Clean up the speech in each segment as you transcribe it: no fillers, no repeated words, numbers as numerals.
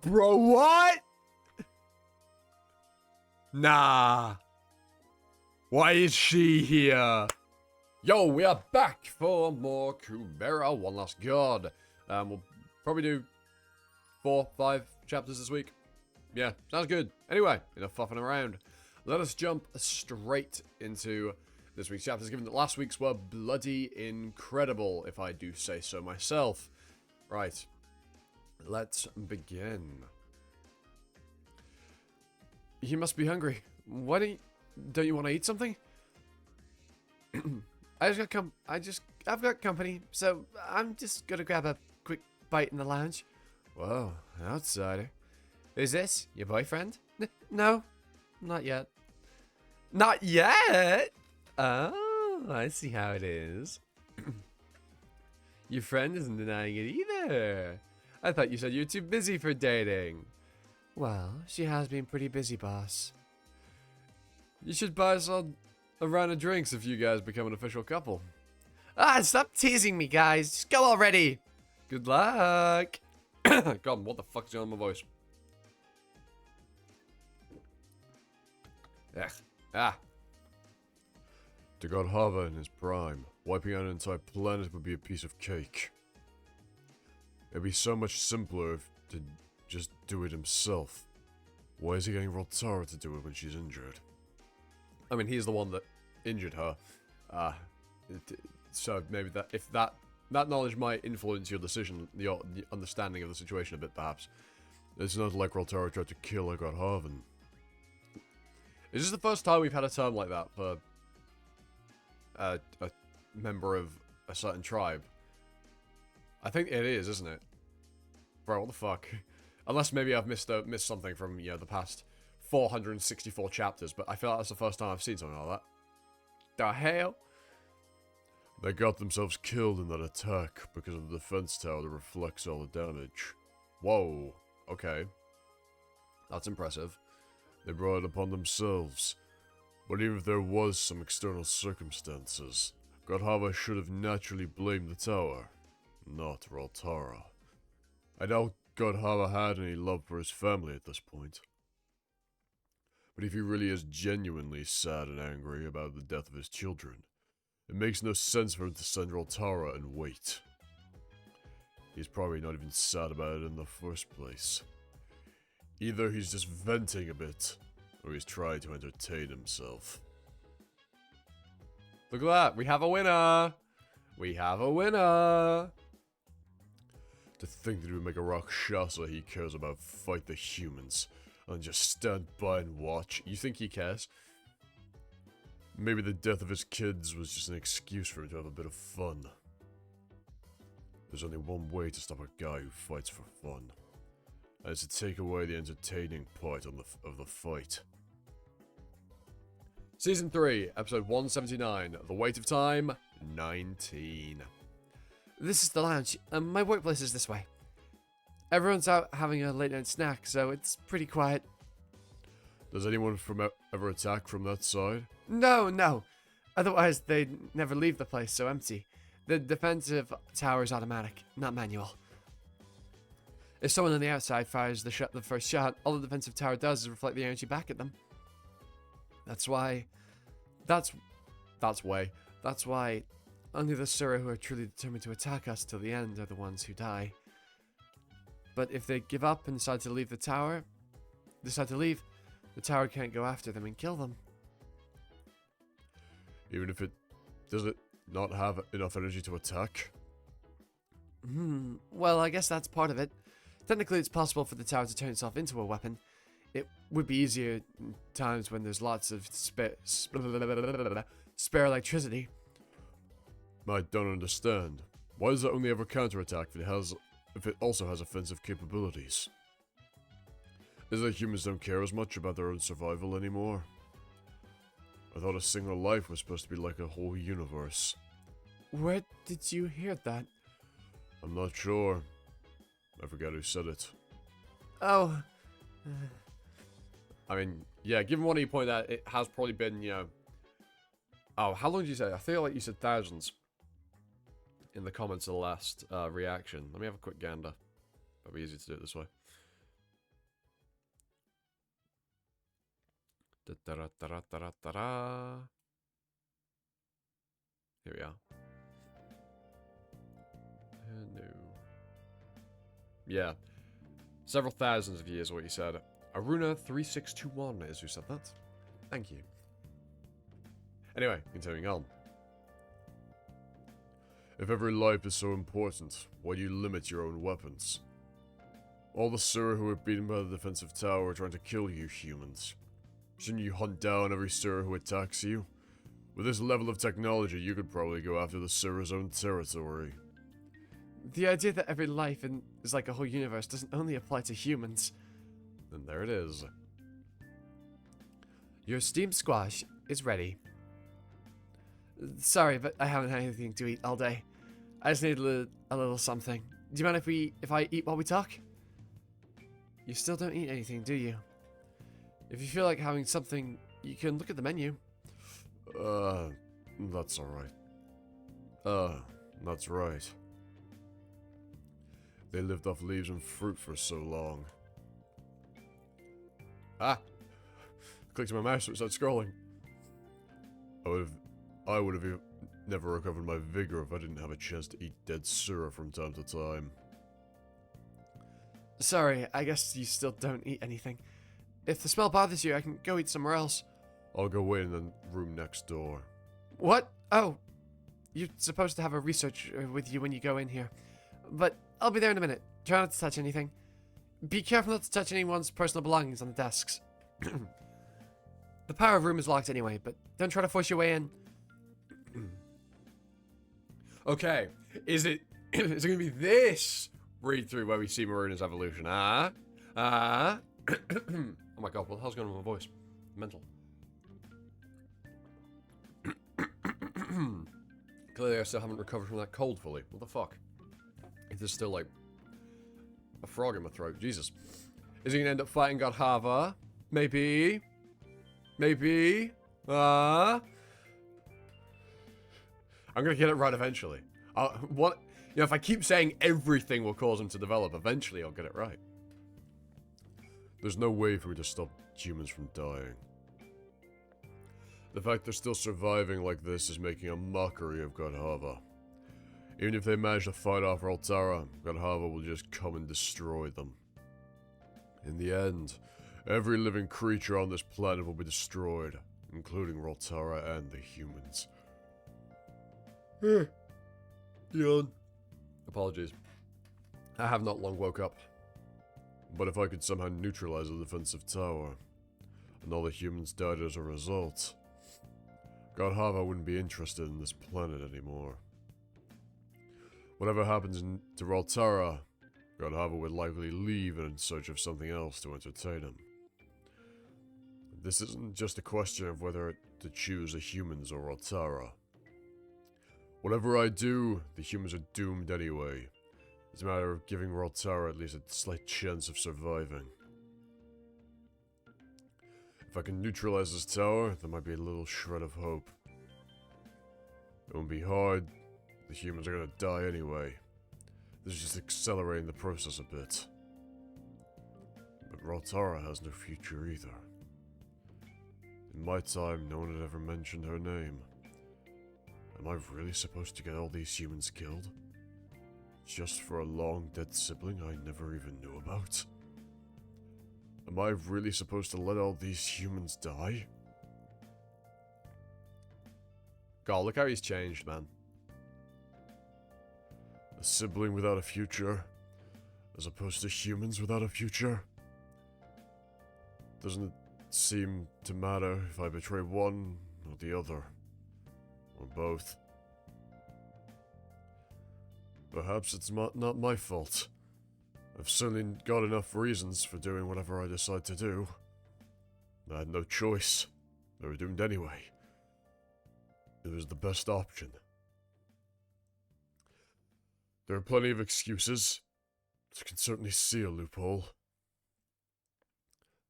Bro, what? Nah. Why is she here? Yo, we are back for more Kubera, One Last God. We'll probably do 4, 5 chapters this week. Yeah, sounds good. Anyway, enough fuffing around. Let us jump straight into this week's chapters, given that last week's were bloody incredible, if I do say so myself. Right. Let's begin. You must be hungry. Why don't you want to eat something? I've got company, so I'm just gonna grab a quick bite in the lounge. Whoa, outsider. Is this your boyfriend? No, not yet. Not yet? Oh, I see how it is. Your friend isn't denying it either. I thought you said you were too busy for dating. Well, she has been pretty busy, boss. You should buy us all a round of drinks if you guys become an official couple. Ah, stop teasing me, guys. Just go already. Good luck. God, what the fuck's going on with my voice? Ugh. Ah. To God Hava in his prime, wiping out an entire planet would be a piece of cake. It'd be so much simpler if to just do it himself. Why is he getting Roltara to do it when she's injured? I mean, he's the one that injured her. So maybe that if that knowledge might influence your decision, the understanding of the situation a bit, perhaps. It's not like Roltara tried to kill Godhaven. Is this the first time we've had a term like that for a member of a certain tribe? I think it is, isn't it? Bro, what the fuck? Unless maybe I've missed something from, you know, the past 464 chapters, but I feel like that's the first time I've seen something like that. The hell? They got themselves killed in that attack because of the defense tower that reflects all the damage. Whoa, okay. That's impressive. They brought it upon themselves. But even if there was some external circumstances, Godhava should have naturally blamed the tower, not Roltara. I doubt Godhava had any love for his family at this point. But if he really is genuinely sad and angry about the death of his children, it makes no sense for him to send Roltara and wait. He's probably not even sad about it in the first place. Either he's just venting a bit, or he's trying to entertain himself. Look at that, we have a winner! We have a winner! To think that he would make a Rakshasa he cares about fight the humans, and just stand by and watch. You think he cares? Maybe the death of his kids was just an excuse for him to have a bit of fun. There's only one way to stop a guy who fights for fun. And it's to take away the entertaining part of the fight. Season 3, episode 179, The Weight of Time, 19. This is the lounge. My workplace is this way. Everyone's out having a late night snack, so it's pretty quiet. Does anyone ever attack from that side? No. Otherwise, they'd never leave the place so empty. The defensive tower is automatic, not manual. If someone on the outside fires the first shot, all the defensive tower does is reflect the energy back at them. That's why only the Sura who are truly determined to attack us till the end are the ones who die. But if they give up and decide to leave, the tower can't go after them and kill them. Even if does it not have enough energy to attack? Well, I guess that's part of it. Technically, it's possible for the tower to turn itself into a weapon. It would be easier in times when there's lots of spare electricity. I don't understand. Why does it only ever counterattack if it also has offensive capabilities? Is it that humans don't care as much about their own survival anymore? I thought a single life was supposed to be like a whole universe. Where did you hear that? I'm not sure. I forget who said it. Oh. I mean, yeah, given what he pointed out, it has probably been, you know... Oh, how long did you say? I feel like you said thousands in the comments of the last reaction. Let me have a quick gander. Probably easier to do it this way. Da-da-da-da-da-da-da. Here we are. No. Yeah. Several thousands of years, what you said. Aruna3621 is who said that. Thank you. Anyway, continuing on. If every life is so important, why do you limit your own weapons? All the Sura who were beaten by the defensive tower are trying to kill you humans. Shouldn't you hunt down every Sura who attacks you? With this level of technology, you could probably go after the Sura's own territory. The idea that every life is like a whole universe doesn't only apply to humans. And there it is. Your steamed squash is ready. Sorry, but I haven't had anything to eat all day. I just need a little something. Do you mind if I eat while we talk? You still don't eat anything, do you? If you feel like having something, you can look at the menu. That's alright. That's right. They lived off leaves and fruit for so long. Ah! Clicked my mouse so it started scrolling. I would have never recovered my vigor if I didn't have a chance to eat dead Sura from time to time. Sorry, I guess you still don't eat anything. If the smell bothers you, I can go eat somewhere else. I'll go in the room next door. What? Oh. You're supposed to have a researcher with you when you go in here. But I'll be there in a minute. Try not to touch anything. Be careful not to touch anyone's personal belongings on the desks. The power room is locked anyway, but don't try to force your way in. Okay, is it gonna be this read through where we see Maruna's evolution? Oh my god, what the hell's going on with my voice? Mental. Clearly I still haven't recovered from that cold fully. What the fuck? If there's still like a frog in my throat. Jesus. Is he gonna end up fighting God Hava? Maybe. Maybe. I'm gonna get it right eventually. If I keep saying everything will cause him to develop, eventually I'll get it right. There's no way for me to stop humans from dying. The fact they're still surviving like this is making a mockery of God Hava. Even if they manage to fight off Roltara, God Hava will just come and destroy them. In the end, every living creature on this planet will be destroyed, including Roltara and the humans. Yawn. Apologies. I have not long woke up. But if I could somehow neutralize the defensive tower, and all the humans died as a result, God Hava wouldn't be interested in this planet anymore. Whatever happens to Roltara, God Hava would likely leave in search of something else to entertain him. This isn't just a question of whether to choose the humans or Roltara. Whatever I do, the humans are doomed anyway. It's a matter of giving Roltara at least a slight chance of surviving. If I can neutralize this tower, there might be a little shred of hope. It won't be hard. The humans are gonna die anyway. This is just accelerating the process a bit. But Roltara has no future either. In my time, no one had ever mentioned her name. Am I really supposed to get all these humans killed? Just for a long-dead sibling I never even knew about? Am I really supposed to let all these humans die? God, look how he's changed, man. A sibling without a future, as opposed to humans without a future? Doesn't it seem to matter if I betray one or the other? Or both? Perhaps it's not my fault. I've certainly got enough reasons for doing whatever I decide to do. I had no choice. They were doomed anyway. It was the best option. There are plenty of excuses. I can certainly see a loophole.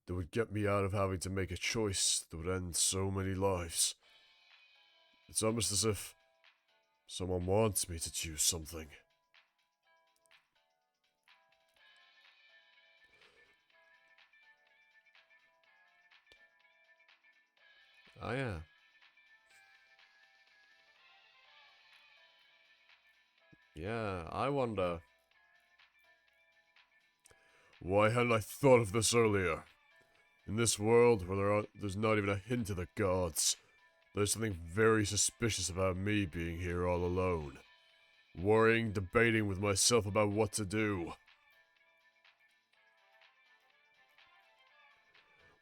That would get me out of having to make a choice that would end so many lives. It's almost as if someone wants me to choose something. Oh, yeah. Yeah, I wonder. Why hadn't I thought of this earlier? In this world where there's not even a hint of the gods, there's something very suspicious about me being here all alone. Worrying, debating with myself about what to do.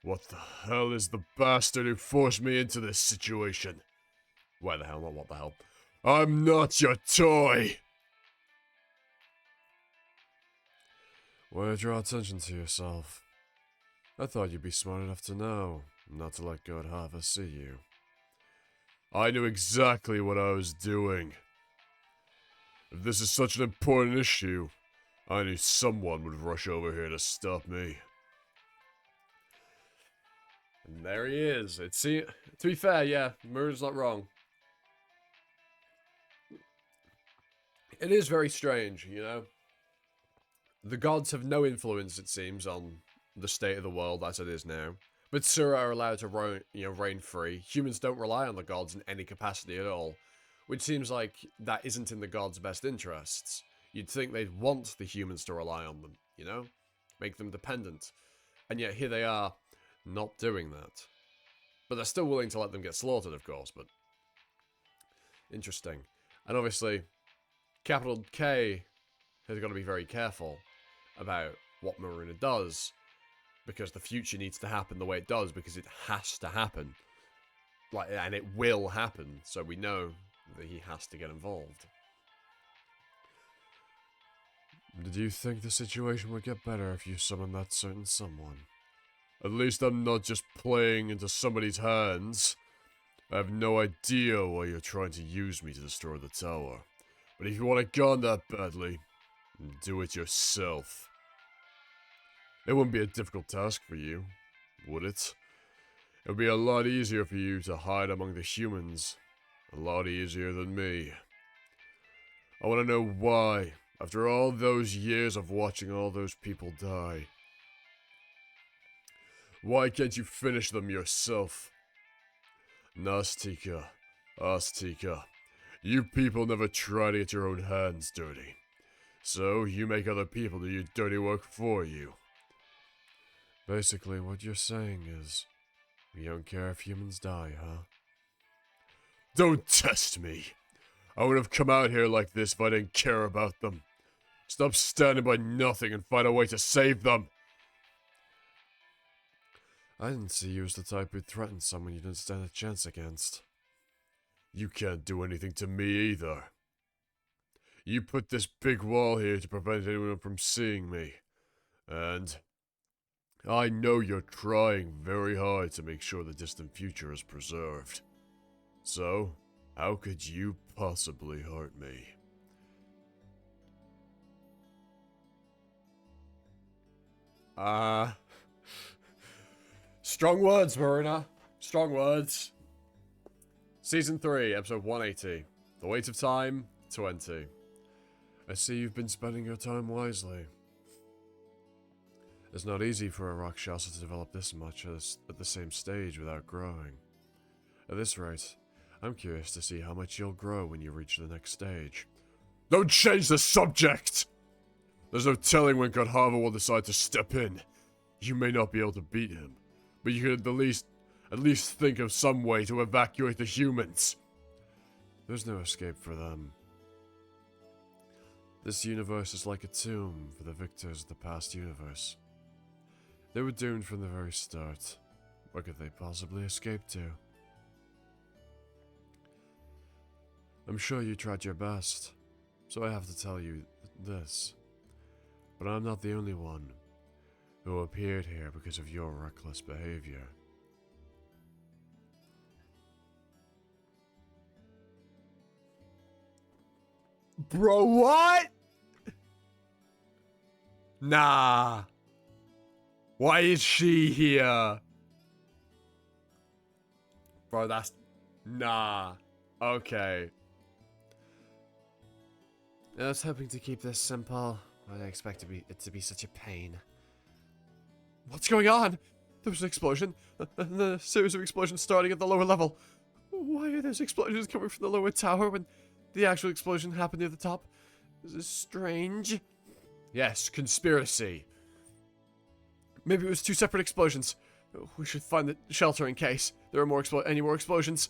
What the hell is the bastard who forced me into this situation? Why the hell, not what the hell. I'm not your toy! Why draw attention to yourself? I thought you'd be smart enough to know, not to let God Hava see you. I knew exactly what I was doing. If this is such an important issue, I knew someone would rush over here to stop me. And there he is. To be fair, yeah, Murder's not wrong. It is very strange, you know? The gods have no influence, it seems, on the state of the world as it is now. But Sura are allowed to reign free. Humans don't rely on the gods in any capacity at all. Which seems like that isn't in the gods' best interests. You'd think they'd want the humans to rely on them, you know? Make them dependent. And yet here they are, not doing that. But they're still willing to let them get slaughtered, of course, but... Interesting. And obviously, Capital K has got to be very careful about what Maruna does, because the future needs to happen the way it does, because it has to happen. And it will happen, so we know that he has to get involved. Did you think the situation would get better if you summoned that certain someone? At least I'm not just playing into somebody's hands. I have no idea why you're trying to use me to destroy the tower. But if you want it gone that badly, do it yourself. It wouldn't be a difficult task for you, would it? It would be a lot easier for you to hide among the humans. A lot easier than me. I want to know why, after all those years of watching all those people die. Why can't you finish them yourself? Nastika, Astika, you people never try to get your own hands dirty. So you make other people do your dirty work for you. Basically, what you're saying is, you don't care if humans die, huh? Don't test me! I would have come out here like this if I didn't care about them. Stop standing by nothing and find a way to save them! I didn't see you as the type who'd threaten someone you didn't stand a chance against. You can't do anything to me either. You put this big wall here to prevent anyone from seeing me. And I know you're trying very hard to make sure the distant future is preserved. So, how could you possibly hurt me? Strong words, Marina. Strong words. Season 3, episode 180. The Weight of Time, 20. I see you've been spending your time wisely. It's not easy for a Rakshasa to develop this much at the same stage without growing. At this rate, I'm curious to see how much you'll grow when you reach the next stage. Don't change the subject! There's no telling when Godhava will decide to step in. You may not be able to beat him, but you could at least think of some way to evacuate the humans. There's no escape for them. This universe is like a tomb for the victors of the past universe. They were doomed from the very start. What could they possibly escape to? I'm sure you tried your best, so I have to tell you this. But I'm not the only one who appeared here because of your reckless behavior. Bro, what? Nah. Why is she here? Bro, that's... Nah. Okay. I was hoping to keep this simple. I didn't expect it to be such a pain. What's going on? There was an explosion, and then a series of explosions starting at the lower level. Why are those explosions coming from the lower tower when the actual explosion happened near the top? This is strange. Yes, conspiracy. Maybe it was 2 separate explosions. We should find the shelter in case there are any more explosions.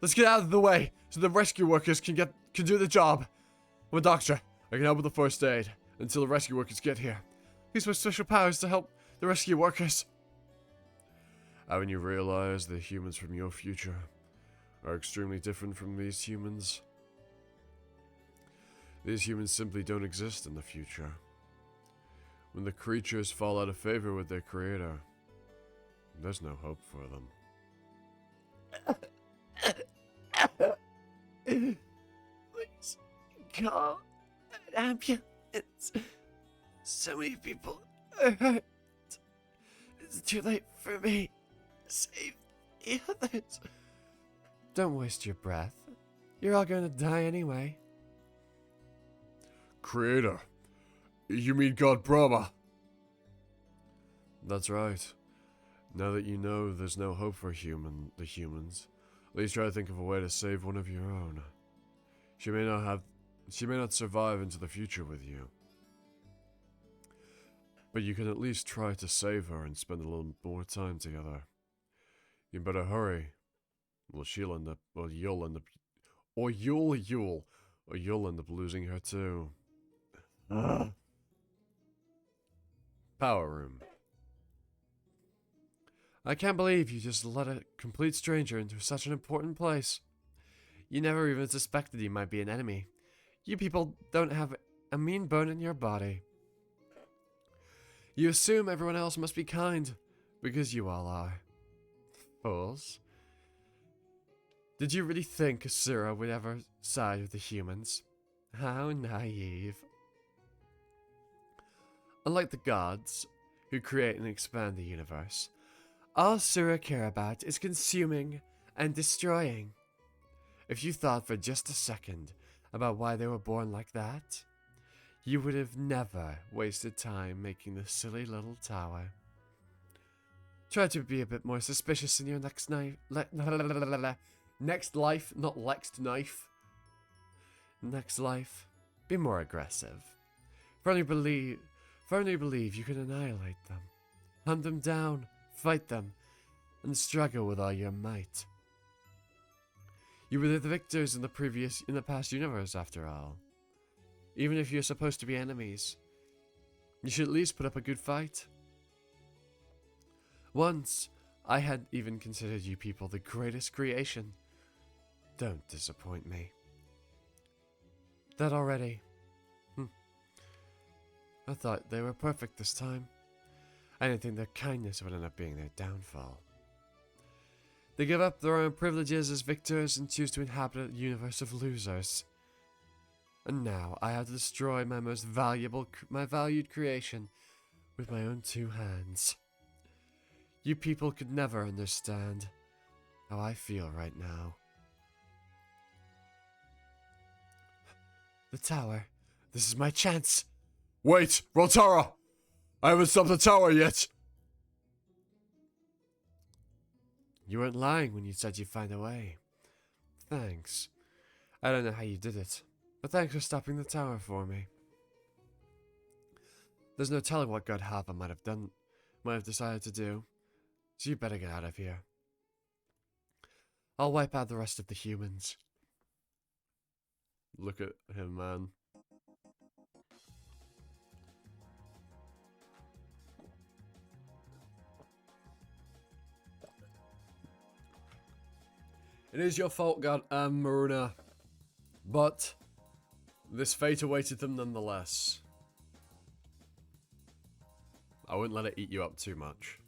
Let's get out of the way so the rescue workers can do the job. I'm a doctor. I can help with the first aid until the rescue workers get here. These were special powers to help the rescue workers. Haven't you realized the humans from your future are extremely different from these humans? These humans simply don't exist in the future. When the creatures fall out of favor with their creator, there's no hope for them. Please call an ambulance. So many people are hurt. It's too late for me. Save the others. Don't waste your breath. You're all gonna die anyway. Creator? You mean God Brahma? That's right. Now that you know there's no hope for the humans, at least try to think of a way to save one of your own. She may not survive into the future with you. But you can at least try to save her and spend a little more time together. You better hurry. Well, you'll end up losing her too. Power room. I can't believe you just let a complete stranger into such an important place. You never even suspected he might be an enemy. You people don't have a mean bone in your body. You assume everyone else must be kind, because you all are. Fools. Did you really think Asura would ever side with the humans? How naive. Unlike the gods, who create and expand the universe, all Asura care about is consuming and destroying. If you thought for just a second about why they were born like that, you would have never wasted time making this silly little tower. Try to be a bit more suspicious in your next Next life, not Lex knife. Next life, be more aggressive. Firmly believe you can annihilate them. Hunt them down, fight them, and struggle with all your might. You were the victors in the past universe, after all. Even if you're supposed to be enemies, you should at least put up a good fight. Once, I had even considered you people the greatest creation. Don't disappoint me. That already. I thought they were perfect this time. I didn't think their kindness would end up being their downfall. They give up their own privileges as victors and choose to inhabit a universe of losers. And now I have to destroy my valued creation with my own 2 hands. You people could never understand how I feel right now. The tower. This is my chance. Wait, Rotara! I haven't stopped the tower yet! You weren't lying when you said you'd find a way. Thanks. I don't know how you did it, but thanks for stopping the tower for me. There's no telling what God Hava might have decided to do, so you better get out of here. I'll wipe out the rest of the humans. Look at him, man. It is your fault, God and Maruna. But this fate awaited them nonetheless. I wouldn't let it eat you up too much.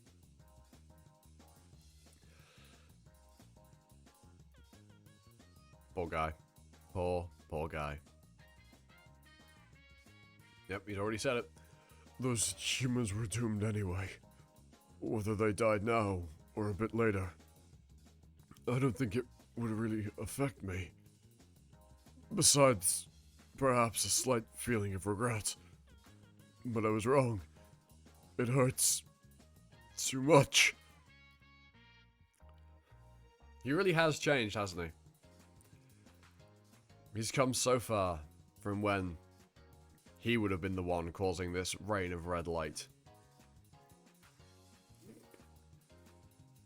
Poor guy. Poor guy. Yep, he'd already said it. Those humans were doomed anyway. Whether they died now or a bit later. I don't think it would really affect me. Besides, perhaps a slight feeling of regret. But I was wrong. It hurts too much. He really has changed, hasn't he? He's come so far from when he would have been the one causing this rain of red light.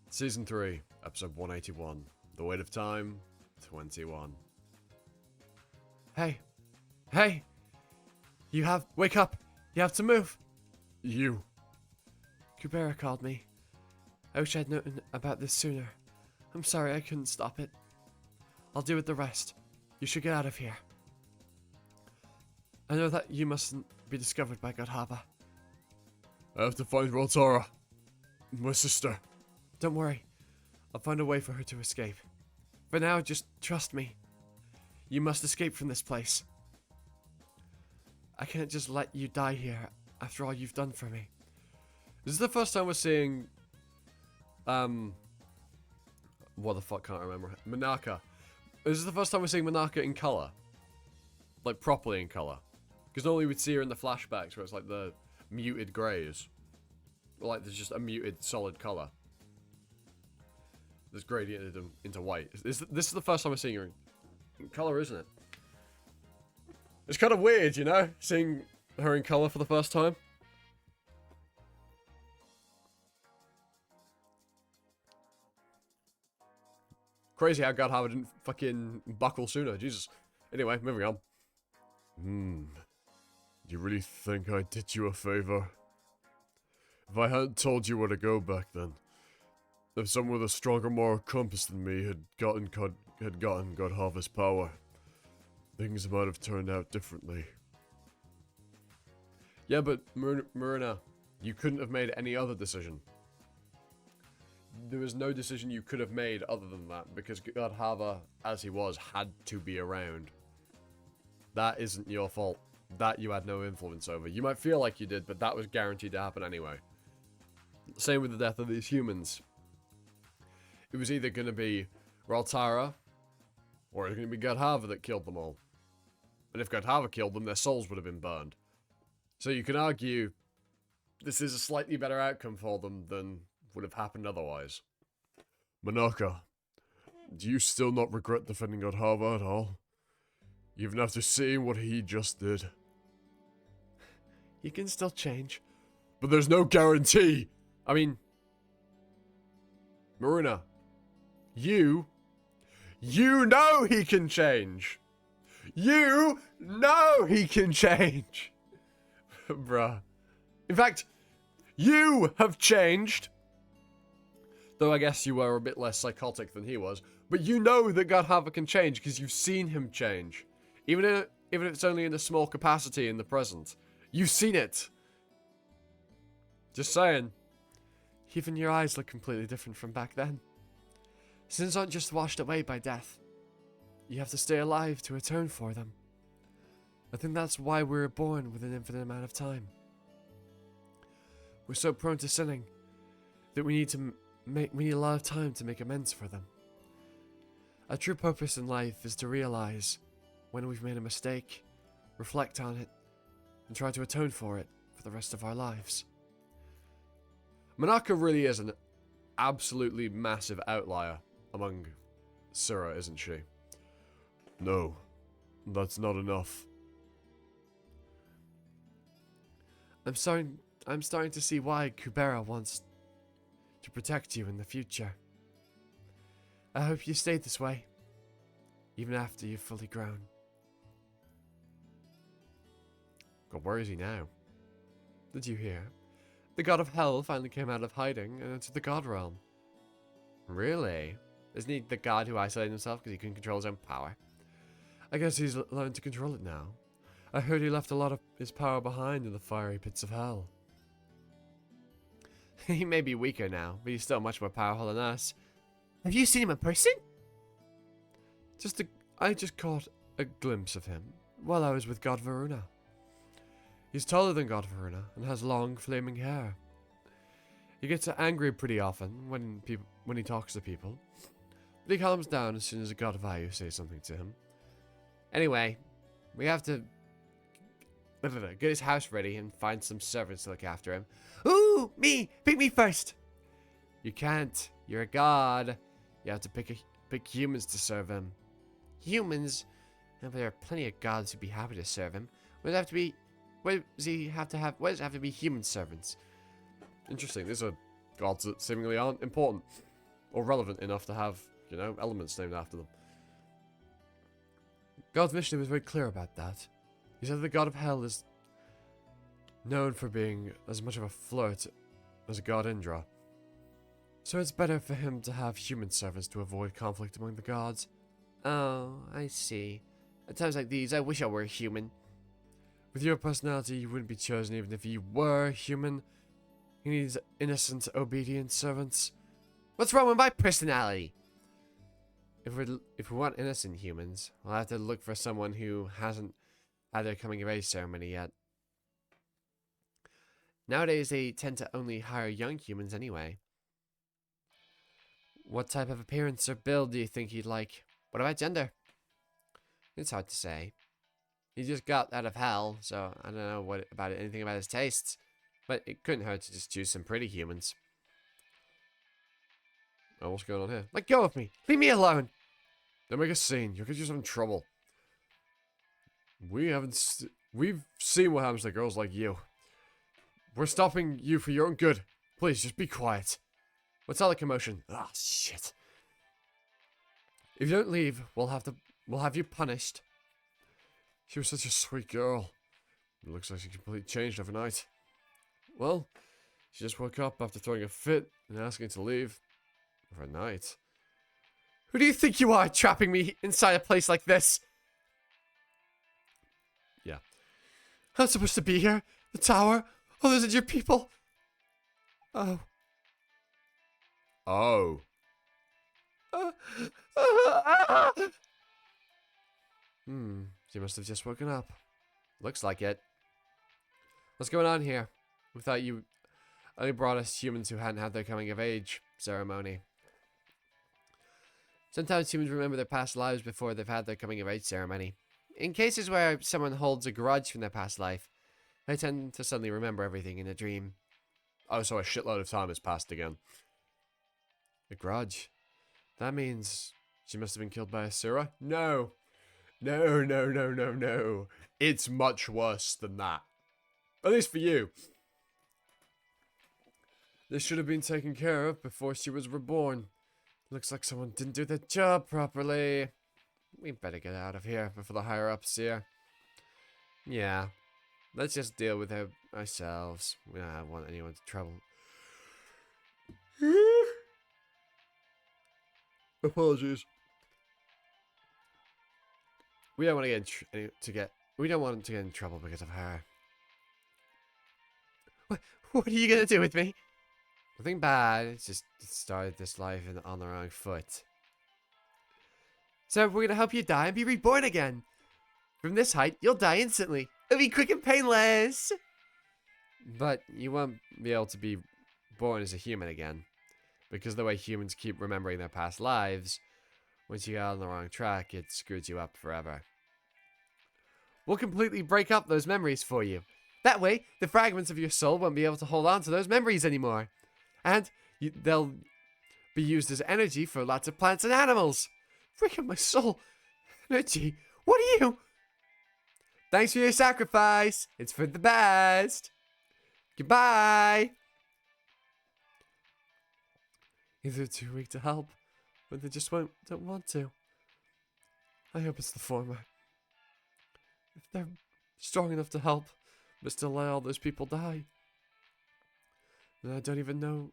Season 3, episode 181. The Weight of Time, 21. Hey. Hey! Wake up! You have to move! You. Kubera called me. I wish I'd known about this sooner. I'm sorry I couldn't stop it. I'll do it the rest. You should get out of here. I know that you mustn't be discovered by Godhava. I have to find Rotara. My sister. Don't worry. I'll find a way for her to escape. For now, just trust me. You must escape from this place. I can't just let you die here after all you've done for me. This is the first time we're seeing... What the fuck, can't remember. Manaka. This is the first time we're seeing Manaka in colour. Like, properly in colour. Because normally we'd see her in the flashbacks where it's like the muted greys. Like, there's just a muted, solid colour. There's gradiented into white. This is the first time we're seeing her in colour, isn't it? It's kind of weird, you know? Seeing her in colour for the first time. Crazy how Godhava didn't fucking buckle sooner. Jesus. Anyway, moving on. Do you really think I did you a favor? If I hadn't told you where to go back then, if someone with a stronger moral compass than me had gotten Godhava's power, things might have turned out differently. Yeah, but Marina, you couldn't have made any other decision. There was no decision you could have made other than that, because Godhava, as he was, had to be around. That isn't your fault. That you had no influence over. You might feel like you did, but that was guaranteed to happen anyway. Same with the death of these humans. It was either going to be Raltara, or it was going to be Godhava that killed them all. And if Godhava killed them, their souls would have been burned. So you can argue this is a slightly better outcome for them than would have happened otherwise. Manaka, do you still not regret defending Godhava at all? Even after seeing what he just did? You can still change. But there's no guarantee! I mean... Marina, you know he can change! You know he can change! Bruh. In fact, you have changed! Though I guess you were a bit less psychotic than he was. But you know that Godhava can change because you've seen him change. Even if it's only in a small capacity in the present. You've seen it. Just saying. Even your eyes look completely different from back then. Sins aren't just washed away by death. You have to stay alive to atone for them. I think that's why we were born with an infinite amount of time. We're so prone to sinning that we need a lot of time to make amends for them. A true purpose in life is to realize when we've made a mistake, reflect on it, and try to atone for it for the rest of our lives. Manaka really is an absolutely massive outlier among Sura, isn't she? No, that's not enough. I'm starting to see why Kubera wants to protect you in the future. I hope you stay this way, even after you've fully grown. God, where is he now? Did you hear? The god of hell finally came out of hiding and entered the god realm. Really? Isn't he the god who isolated himself because he couldn't control his own power? I guess he's learned to control it now. I heard he left a lot of his power behind in the fiery pits of hell. He may be weaker now, but he's still much more powerful than us. Have you seen him in person? I just caught a glimpse of him while I was with God Varuna. He's taller than God Varuna and has long, flaming hair. He gets angry pretty often when he talks to people, but he calms down as soon as a God of Vayu says something to him. Anyway, we have to get his house ready and find some servants to look after him. Ooh, me! Pick me first! You can't. You're a god. You have to pick pick humans to serve him. Humans? And there are plenty of gods who'd be happy to serve him. Why does it have to be... Why does it have to be human servants? Interesting. These are gods that seemingly aren't important or relevant enough to have, you know, elements named after them. God Vishnu was very clear about that. He said the god of hell is known for being as much of a flirt as god Indra. So it's better for him to have human servants to avoid conflict among the gods. Oh, I see. At times like these, I wish I were human. With your personality, you wouldn't be chosen even if you were human. He needs innocent, obedient servants. What's wrong with my personality? If we want innocent humans, we'll have to look for someone who hasn't had their coming of age ceremony yet. Nowadays, they tend to only hire young humans anyway. What type of appearance or build do you think he'd like? What about gender? It's hard to say. He just got out of hell, so I don't know anything about his tastes. But it couldn't hurt to just choose some pretty humans. Oh, what's going on here? Let go of me! Leave me alone! Don't make a scene. You're just having trouble. We've seen what happens to girls like you. We're stopping you for your own good. Please, just be quiet. What's all the commotion? Ah, shit. If you don't leave, we'll have you punished. She was such a sweet girl. It looks like she completely changed overnight. Well, she just woke up after throwing a fit and asking to leave. For a night. Who do you think you are, trapping me inside a place like this? Yeah. I'm supposed to be here? The tower? Oh, those are your people? Oh. Oh. She must have just woken up. Looks like it. What's going on here? We thought you only brought us humans who hadn't had their coming of age ceremony. Sometimes humans remember their past lives before they've had their coming of age ceremony. In cases where someone holds a grudge from their past life, they tend to suddenly remember everything in a dream. Oh, so a shitload of time has passed again. A grudge? That means she must have been killed by Asura? No. No, no, no, no, no. It's much worse than that. At least for you. This should have been taken care of before she was reborn. Looks like someone didn't do their job properly. We better get out of here before the higher-ups see her. Yeah. Let's just deal with her ourselves. We don't want anyone to trouble. Apologies. We don't want to get in trouble because of her. What are you gonna do with me? Nothing bad. It's just started this life on the wrong foot. So we're gonna help you die and be reborn again. From this height, you'll die instantly. It'll be quick and painless. But you won't be able to be born as a human again. Because the way humans keep remembering their past lives, once you get on the wrong track, it screws you up forever. We'll completely break up those memories for you. That way, the fragments of your soul won't be able to hold on to those memories anymore. And they'll be used as energy for lots of plants and animals. Break up my soul. Energy? What are you? Thanks for your sacrifice. It's for the best. Goodbye. Either they're too weak to help, or they just don't want to. I hope it's the former. If they're strong enough to help, but still let all those people die, then I don't even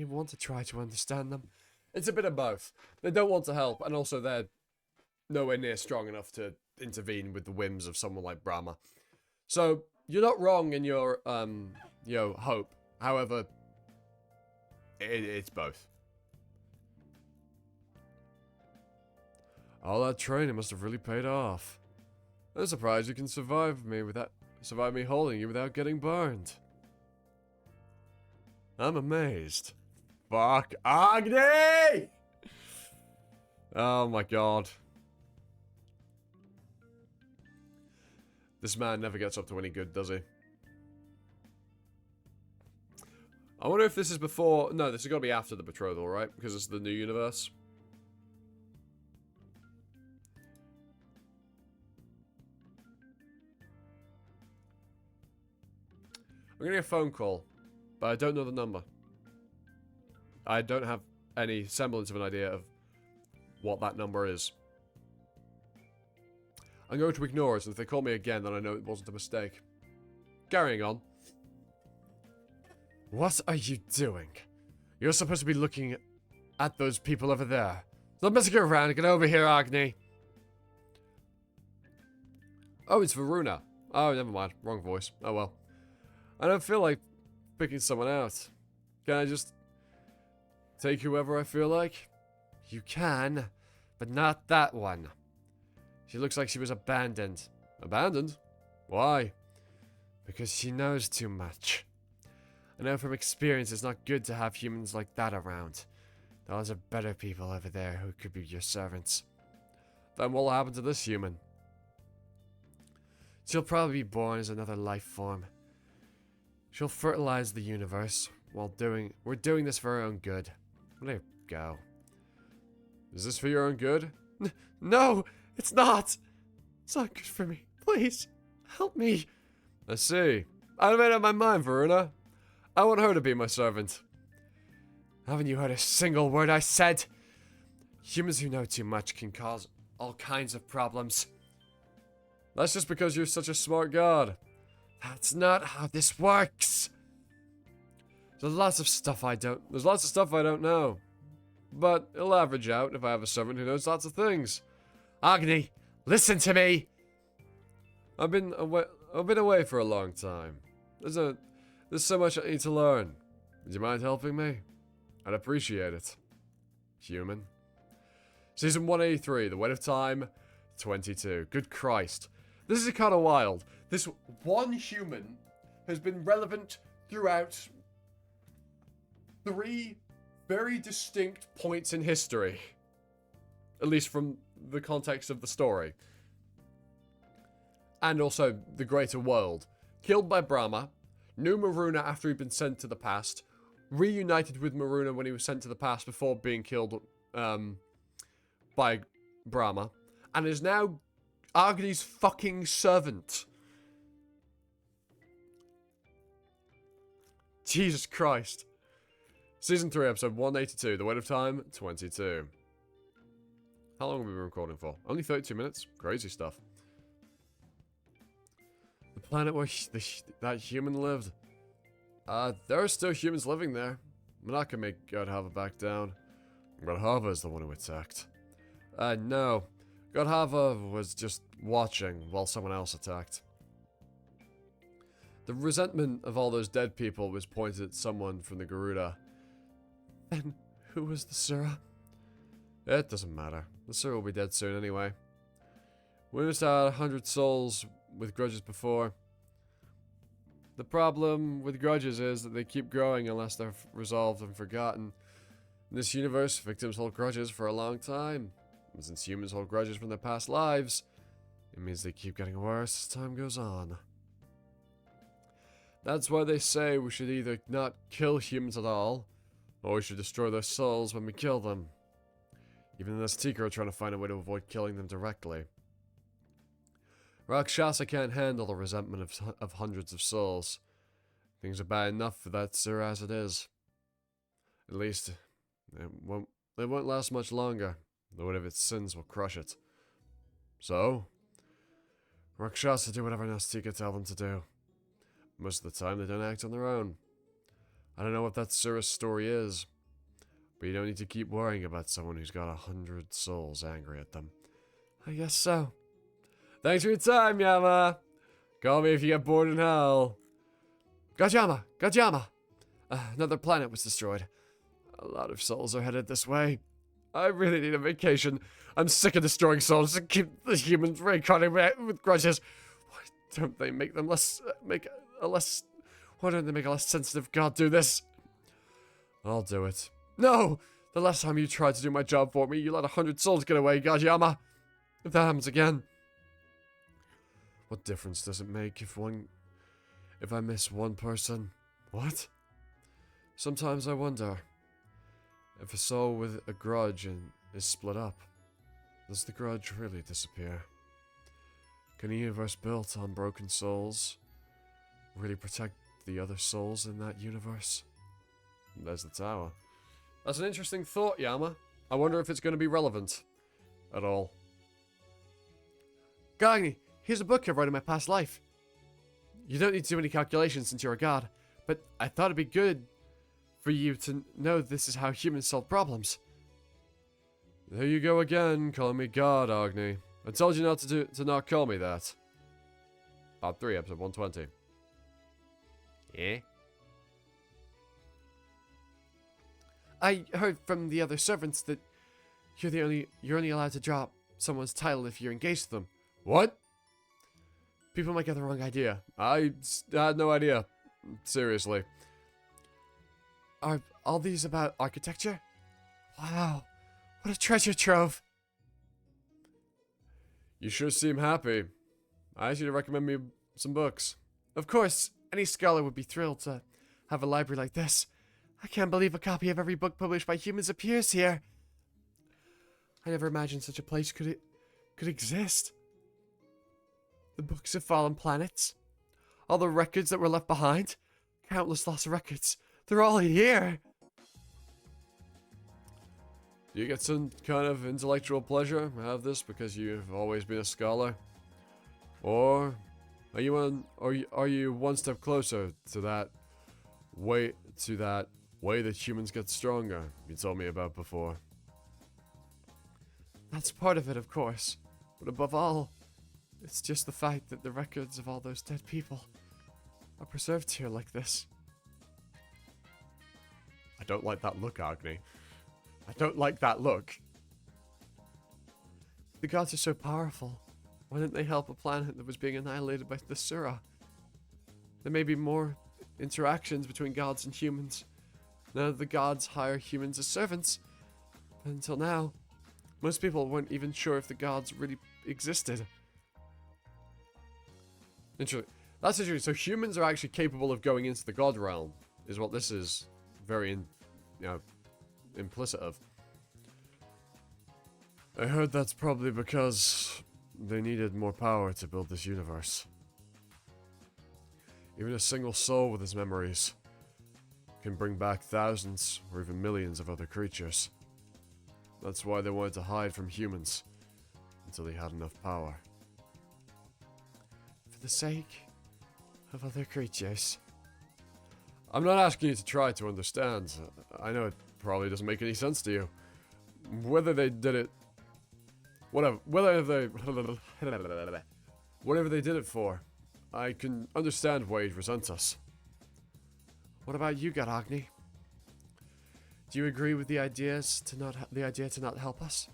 want to try to understand them. It's a bit of both. They don't want to help, and also they're nowhere near strong enough to intervene with the whims of someone like Brahma. So, you're not wrong in your, hope. However, it's both. All that training must have really paid off. I'm surprised you can survive me holding you without getting burned. I'm amazed. Fuck Agni! Oh my god. This man never gets up to any good, does he? I wonder if this is before... No, this has got to be after the betrothal, right? Because it's the new universe. I'm getting a phone call, but I don't know the number. I don't have any semblance of an idea of what that number is. I'm going to ignore it, and if they call me again, then I know it wasn't a mistake. Carrying on. What are you doing? You're supposed to be looking at those people over there. Stop messing around. Get over here, Agni. Oh, it's Varuna. Oh, never mind. Wrong voice. Oh well. I don't feel like picking someone out. Can I just take whoever I feel like? You can, but not that one. She looks like she was abandoned. Abandoned? Why? Because she knows too much. I know from experience it's not good to have humans like that around. Those are better people over there who could be your servants. Then what'll happen to this human? She'll probably be born as another life form. She'll fertilize the universe while we're doing this for our own good. Let her go. Is this for your own good? No, it's not. It's not good for me. Please, help me. I see. I made up my mind, Varuna. I want her to be my servant. Haven't you heard a single word I said? Humans who know too much can cause all kinds of problems. That's just because you're such a smart god. That's not how this works. There's lots of stuff I don't know. But it'll average out if I have a servant who knows lots of things. Agni, listen to me. I've been away for a long time. There's so much I need to learn. Would you mind helping me? I'd appreciate it. Human. Season 183, The Weight of Time, 22. Good Christ. This is kind of wild. This one human has been relevant throughout 3 very distinct points in history. At least from the context of the story. And also the greater world. Killed by Brahma. Knew Maruna after he'd been sent to the past. Reunited with Maruna when he was sent to the past before being killed by Brahma. And is now Agni's fucking servant. Jesus Christ. Season 3, episode 182, The Weight of Time, 22. How long have we been recording for? Only 32 minutes? Crazy stuff. The planet where that human lived. There are still humans living there. I'm not gonna make Godhava back down. Godhava is the one who attacked. No. Godhava was just watching while someone else attacked. The resentment of all those dead people was pointed at someone from the Garuda. Then, who was the Sura? It doesn't matter. The Sura will be dead soon anyway. We must have 100 souls with grudges before. The problem with grudges is that they keep growing unless they're resolved and forgotten. In this universe, victims hold grudges for a long time. And since humans hold grudges from their past lives, it means they keep getting worse as time goes on. That's why they say we should either not kill humans at all, or we should destroy their souls when we kill them. Even the Nastika are trying to find a way to avoid killing them directly. Rakshasa can't handle the resentment of hundreds of souls. Things are bad enough for that Sir as it is. At least, it won't last much longer. The weight of its sins will crush it. So, Rakshasa do whatever Nastika tell them to do. Most of the time, they don't act on their own. I don't know what that Sura's story is, but you don't need to keep worrying about someone who's got 100 souls angry at them. I guess so. Thanks for your time, Yama. Call me if you get bored in hell. Gajama! Gajama! Another planet was destroyed. A lot of souls are headed this way. I really need a vacation. I'm sick of destroying souls and keep the humans reincarnating with grudges. Why don't they make them why don't they make a less sensitive god do this? I'll do it. No! The last time you tried to do my job for me, you let 100 souls get away, Gajama. If that happens again... What difference does it make if I miss one person? What? Sometimes I wonder, if a soul with a grudge is split up, does the grudge really disappear? Can a universe built on broken souls really protect the other souls in that universe? There's the tower. That's an interesting thought, Yama. I wonder if it's going to be relevant at all. Gagni, here's a book I've read in my past life. You don't need to do any calculations since you're a god, but I thought it'd be good for you to know this is how humans solve problems. There you go again, calling me God, Agni. I told you not to not call me that. Part 3, episode 120. Yeah? I heard from the other servants that you're only allowed to drop someone's title if you're engaged to them. What? People might get the wrong idea. I had no idea. Seriously. Are all these about architecture? Wow, what a treasure trove. You sure seem happy. I asked you to recommend me some books. Of course, any scholar would be thrilled to have a library like this. I can't believe a copy of every book published by humans appears here. I never imagined such a place could exist. The books of fallen planets, all the records that were left behind, countless lost records. They're all here. Do you get some kind of intellectual pleasure out of this because you've always been a scholar? Or are you one step closer to that way that humans get stronger you told me about before? That's part of it, of course. But above all, it's just the fact that the records of all those dead people are preserved here like this. I don't like that look, Agni. I don't like that look. The gods are so powerful. Why didn't they help a planet that was being annihilated by the Sura? There may be more interactions between gods and humans. None of the gods hire humans as servants. But until now, most people weren't even sure if the gods really existed. Interesting. That's interesting. So humans are actually capable of going into the god realm, is what this is very, implicit of. I heard that's probably because they needed more power to build this universe. Even a single soul with his memories can bring back thousands or even millions of other creatures. That's why they wanted to hide from humans until they had enough power. For the sake of other creatures. I'm not asking you to try to understand. I know it probably doesn't make any sense to you. Whether they did it... whatever they did it for, I can understand why he'd resent us. What about you, God Agni? Do you agree with the idea to not help us?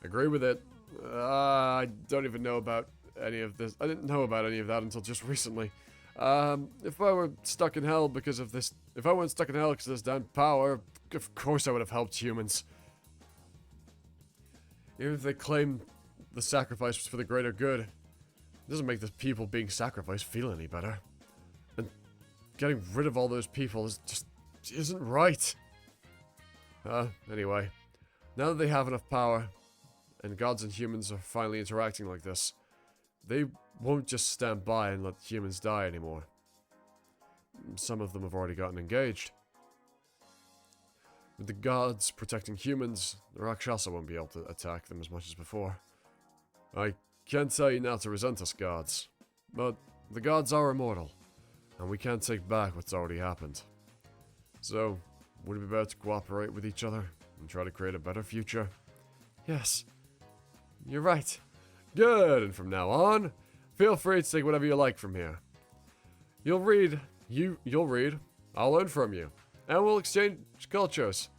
Agree with it. I don't even know about any of this. I didn't know about any of that until just recently. If I were stuck in hell because of this, if I weren't stuck in hell because of this damn power, of course I would have helped humans. Even if they claim the sacrifice was for the greater good, it doesn't make the people being sacrificed feel any better. And getting rid of all those people isn't right. Anyway, now that they have enough power, and gods and humans are finally interacting like this, they won't just stand by and let humans die anymore. Some of them have already gotten engaged. With the gods protecting humans, the Rakshasa won't be able to attack them as much as before. I can't tell you now to resent us gods, but the gods are immortal, and we can't take back what's already happened. So, would it be better to cooperate with each other and try to create a better future? Yes, you're right. Good, and from now on, feel free to take whatever you like from here. You'll read, I'll learn from you, and we'll exchange cultures.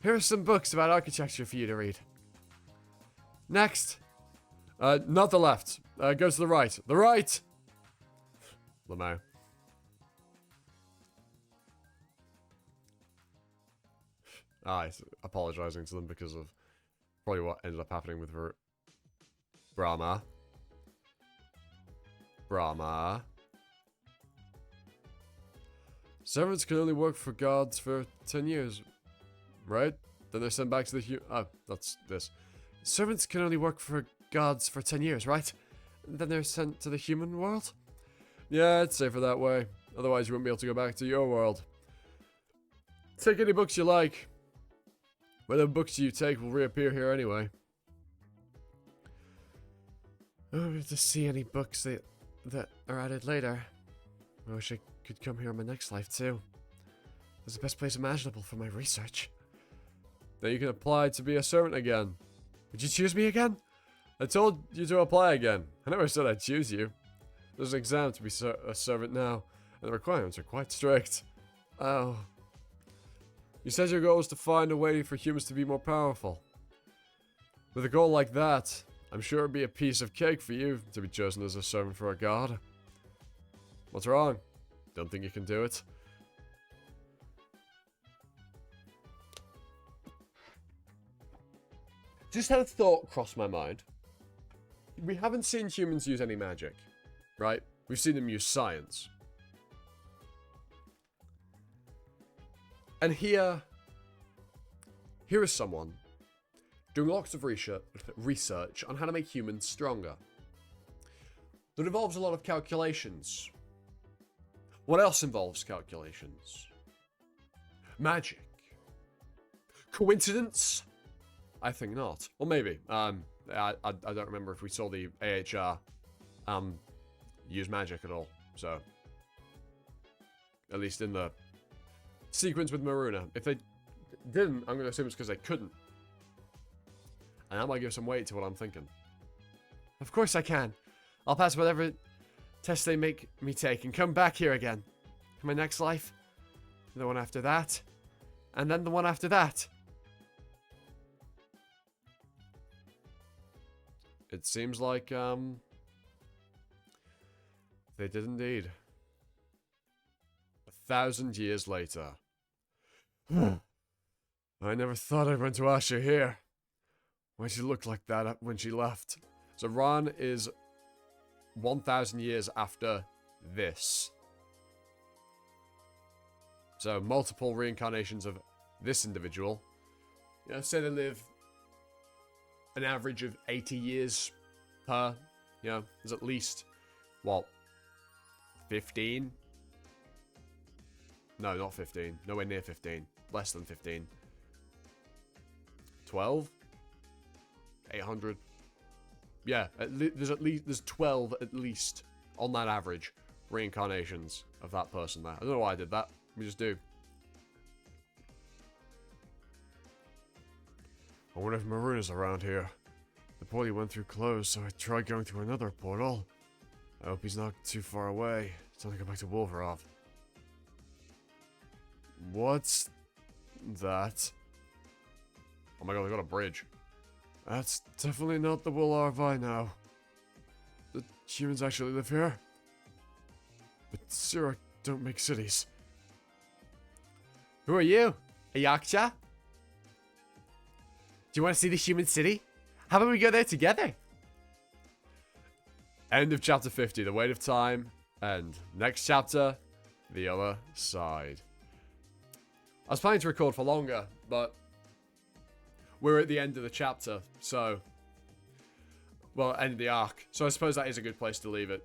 Here are some books about architecture for you to read. Next. Not the left. Go to the right. The right! Lamau. He's apologizing to them because of probably what ended up happening with Brahma. Servants can only work for gods for 10 years, right? Then they're sent back to the that's this. Servants can only work for gods for 10 years, right? Then they're sent to the human world? Yeah, it's safer that way. Otherwise, you wouldn't be able to go back to your world. Take any books you like. Whatever books you take will reappear here anyway. I don't have to see any books that are added later. I wish I could come here in my next life, too. It's the best place imaginable for my research. Then you can apply to be a servant again. Would you choose me again? I told you to apply again. I never said I'd choose you. There's an exam to be a servant now, and the requirements are quite strict. Oh. You said your goal was to find a way for humans to be more powerful. With a goal like that, I'm sure it'd be a piece of cake for you to be chosen as a servant for a god. What's wrong? Don't think you can do it? Just had a thought cross my mind. We haven't seen humans use any magic, right? We've seen them use science. And here is someone doing lots of research on how to make humans stronger. That involves a lot of calculations. What else involves calculations? Magic. Coincidence? I think not. Or maybe. I don't remember if we saw the AHR use magic at all. So, at least in the sequence with Maruna. If they didn't, I'm going to assume it's because they couldn't. And that might give some weight to what I'm thinking. Of course I can. I'll pass whatever test they make me take and come back here again. In my next life. The one after that. And then the one after that. It seems like, they did indeed. 1,000 years later. I never thought I'd run to Asha here. Why she looked like that when she left. So Ran is 1,000 years after this. So multiple reincarnations of this individual. You know, say they live an average of 80 years per, you know, there's at least, what, 15? No, not 15. Nowhere near 15. Less than 15. 12? 800? Yeah, there's 12 at least, on that average, reincarnations of that person there. I don't know why I did that. We just do. I wonder if Maruna's around here. The portal he went through closed, so I tried going through another portal. I hope he's not too far away. It's time to go back to Wolverov. What's that? Oh my god, they got a bridge. That's definitely not the Wolvervi now. The humans actually live here. But Sirak don't make cities. Who are you? A Yaksha? Do you want to see the human city? How about we go there together? End of chapter 50, the weight of time. And next chapter, the other side. I was planning to record for longer, but we're at the end of the chapter, so... Well, end of the arc. So I suppose that is a good place to leave it.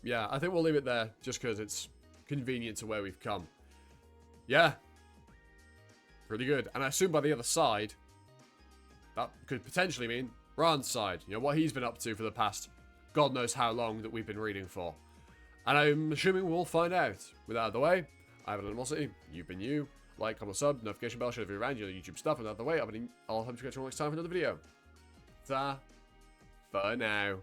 Yeah, I think we'll leave it there, just because it's convenient to where we've come. Yeah. Pretty good. And I assume by the other side, that could potentially mean Ran's side. You know, what he's been up to for the past God knows how long that we've been reading for. And I'm assuming we'll find out. With that out of the way, I've been Animosity. You've been you. Like, comment, sub, notification bell, share the video around, you know, YouTube stuff. And out of the way, I'll have to catch you next time for another video. Ta for now.